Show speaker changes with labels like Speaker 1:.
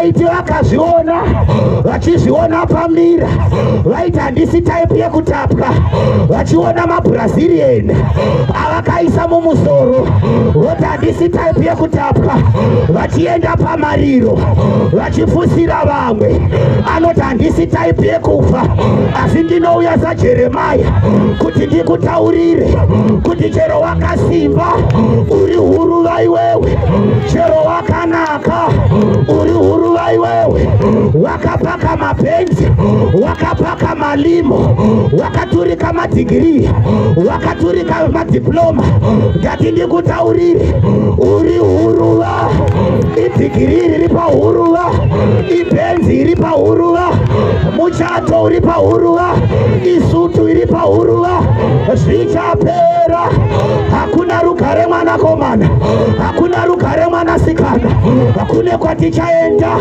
Speaker 1: vaiti vakazviona, vachizviona pamira, vaiti handisi type yekutapwa, vachiona maBrazilian avakaisa mumusoro, voti handisi type yekutapwa, vachienda pamariro, vachifusira vamwe, anoti handisi type yekufa, asi ndinouya saJeremia kuti ndikutaurire kuti chero wakasimba uri huruva iwewe, chero wakanaka uri huruva iwewe, wakapaka mabhenzi, wakapaka malimo, wakaturika madhigirii, wakaturika madiploma, ndati ndikutaurire uri huruva, idhigirii riri pahuruva, ibhenzi iri pahuruva, muchato uri pahuruva, isutu iri pahuruva, zvichapera. Hakuna rugare mwanakomana, hakuna rugare mwanasikana, hakuna kwatichaenda.